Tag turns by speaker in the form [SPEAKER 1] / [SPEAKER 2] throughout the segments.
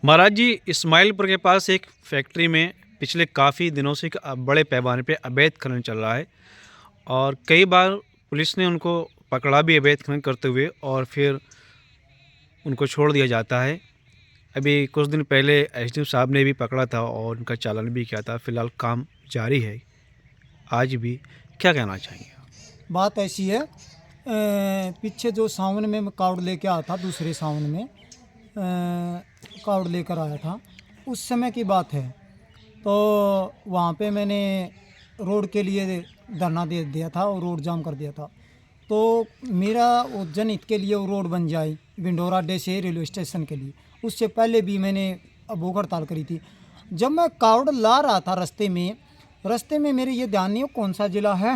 [SPEAKER 1] महाराज जी, इस्माइलपुर के पास एक फैक्ट्री में पिछले काफ़ी दिनों से एक बड़े पैमाने पे अवैध खनन चल रहा है और कई बार पुलिस ने उनको पकड़ा भी अवैध खनन करते हुए और फिर उनको छोड़ दिया जाता है। अभी कुछ दिन पहले एसडीएम साहब ने भी पकड़ा था और उनका चालान भी किया था। फ़िलहाल काम जारी है आज भी। क्या कहना चाहेंगे?
[SPEAKER 2] बात ऐसी है, पीछे जो सावन में मैं कावड़ लेके आया था, दूसरे सावन में कावड़ लेकर आया था, उस समय की बात है। तो वहाँ पे मैंने रोड के लिए धरना दे दिया था और रोड जाम कर दिया था। तो मेरा वो जनहित के लिए वो रोड बन जाए बिंडोरा अड्डे से रेलवे स्टेशन के लिए, उससे पहले भी मैंने भूख हड़ताल करी थी। जब मैं कावड़ ला रहा था रास्ते में मेरे ये ध्यान नहीं हो कौन सा ज़िला है,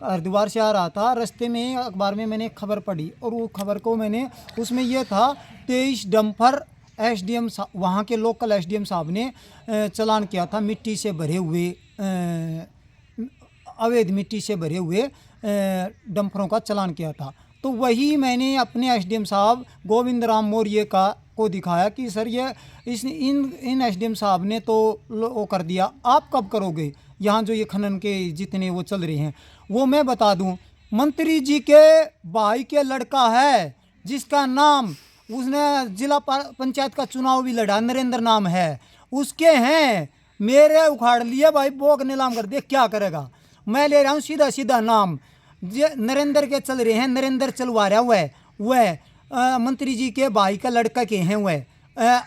[SPEAKER 2] हरिद्वार से आ रहा था, रास्ते में अखबार में मैंने खबर पढ़ी और वो खबर को मैंने, उसमें ये था 23 डंपर एसडीएम वहाँ के लोकल एसडीएम साहब ने चालान किया था, मिट्टी से भरे हुए अवैध मिट्टी से भरे हुए डंपरों का चालान किया था। तो वही मैंने अपने एसडीएम साहब गोविंद राम मौर्य को दिखाया कि सर ये इन एसडीएम साहब ने तो वो कर दिया, आप कब करोगे? यहाँ जो ये खनन के जितने वो चल रहे हैं, वो मैं बता दूं, मंत्री जी के भाई के लड़का है जिसका नाम, उसने जिला पंचायत का चुनाव भी लड़ा, नरेंद्र नाम है उसके हैं, मेरे उखाड़ लिए भाई, बोग नीलाम कर दिया, क्या करेगा? मैं ले रहा हूँ सीधा सीधा नाम, नरेंद्र के चल रहे हैं, नरेंद्र चलवा रहा वह मंत्री जी के भाई का लड़का के हैं वह।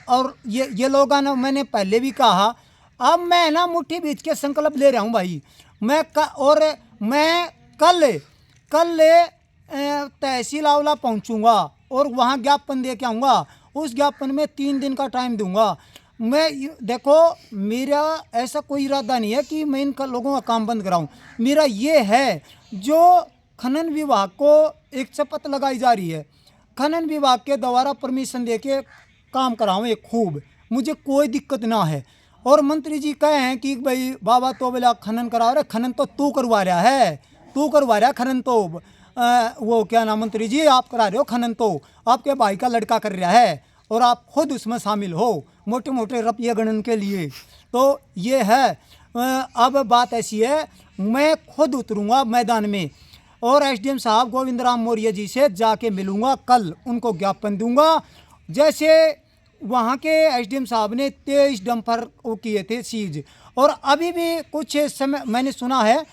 [SPEAKER 2] और ये लोग ना, मैंने पहले भी कहा, अब मैं ना मुट्ठी बीच के संकल्प ले रहा हूँ भाई, मैं कल तहसील आंवला पहुँचूँगा और वहाँ ज्ञापन दे के आऊँगा। उस ज्ञापन में 3 दिन का टाइम दूंगा। मैं देखो, मेरा ऐसा कोई इरादा नहीं है कि मैं इन लोगों का काम बंद कराऊँ। मेरा ये है, जो खनन विभाग को एक शपथ लगाई जा रही है, खनन विभाग के द्वारा परमिशन दे के काम कराऊँ एक खूब, मुझे कोई दिक्कत ना है। और मंत्री जी कहे हैं कि भाई बाबा तो बोला खनन करा रहे, खनन तो तू करवा रहा है, तू करवा रहा है खनन, तो वो क्या नाम, मंत्री जी आप करा रहे हो खनन, तो आपके भाई का लड़का कर रहा है और आप खुद उसमें शामिल हो मोटे मोटे रुपये गणन के लिए। तो ये है, अब बात ऐसी है, मैं खुद उतरूँगा मैदान में और एसडीएम साहब गोविंद राम मौर्य जी से जाके मिलूँगा, कल उनको ज्ञापन दूंगा। जैसे वहाँ के एसडीएम साहब ने 23 डंपर वो किए थे सीज, और अभी भी कुछ समय मैंने सुना है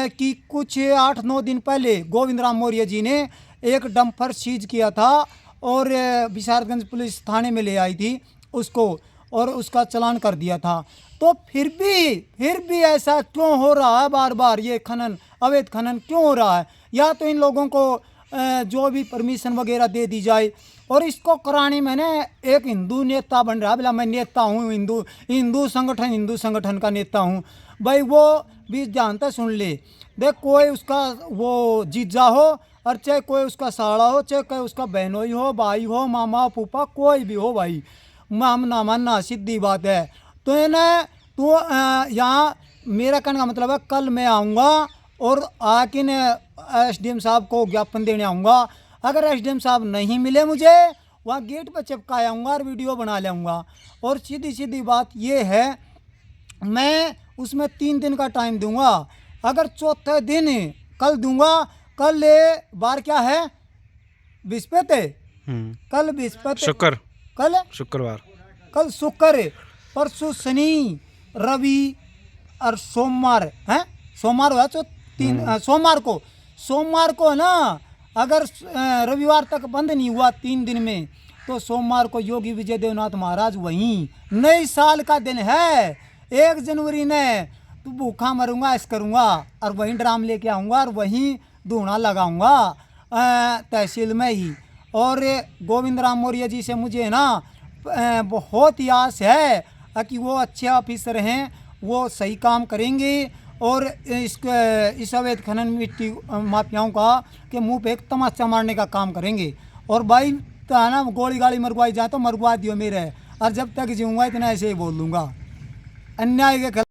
[SPEAKER 2] कि कुछ 8-9 दिन पहले गोविंद राम मौर्य जी ने एक डंपर सीज किया था और विशारगंज पुलिस थाने में ले आई थी उसको और उसका चालान कर दिया था। तो फिर भी ऐसा क्यों हो रहा है बार बार, ये खनन, अवैध खनन क्यों हो रहा है? या तो इन लोगों को जो भी परमिशन वगैरह दे दी जाए। और इसको कराने में एक हिंदू नेता बन रहा है, बोला मैं नेता हूँ, हिंदू संगठन का नेता हूँ भाई। वो भी जानता, सुन ले, देख, कोई उसका वो जीजा हो और चाहे कोई उसका साड़ा हो, चाहे कोई उसका बहनोई हो, भाई हो, मामा फूफा, कोई भी हो भाई, हम ना मानना सीधी बात है। तो है ना, तो यहाँ मेरा कहने का मतलब है, कल मैं आऊँगा और आके एसडीएम साहब को ज्ञापन देने आऊँगा। अगर एसडीएम साहब नहीं मिले मुझे, वहाँ गेट पर चिपका आऊँगा और वीडियो बना लाऊँगा। और सीधी बात ये है, मैं उसमें 3 दिन का टाइम दूंगा। अगर चौथे दिन कल दूंगा, कल बार क्या है, बृहस्पति है, कल बृहस्पति,
[SPEAKER 1] शुक्रवार,
[SPEAKER 2] कल शुक्र, परसों शनि, रवि और सोमवार है, सोमवार हुआ तो 3 सोमवार को ना, अगर रविवार तक बंद नहीं हुआ 3 दिन में, तो सोमवार को योगी विजय देवनाथ महाराज वहीं, नए साल का दिन है 1 जनवरी ने, तो भूखा मरूंगा ऐसा करूँगा और वहीं ड्राम लेके आऊँगा और वहीं धूना लगाऊंगा तहसील में ही। और गोविंद राम मौर्य जी से मुझे ना बहुत ही आस है कि वो अच्छे ऑफिसर हैं, वो सही काम करेंगे और इस अवैध खनन मिट्टी माफियाओं का के मुंह पे एक तमाचा मारने का काम करेंगे। और भाई तो ना, गोली गाली मरवाई जाए तो मरवा दियो मेरे, और जब तक जीऊँगा इतना ऐसे ही बोल दूँगा। अन्याय के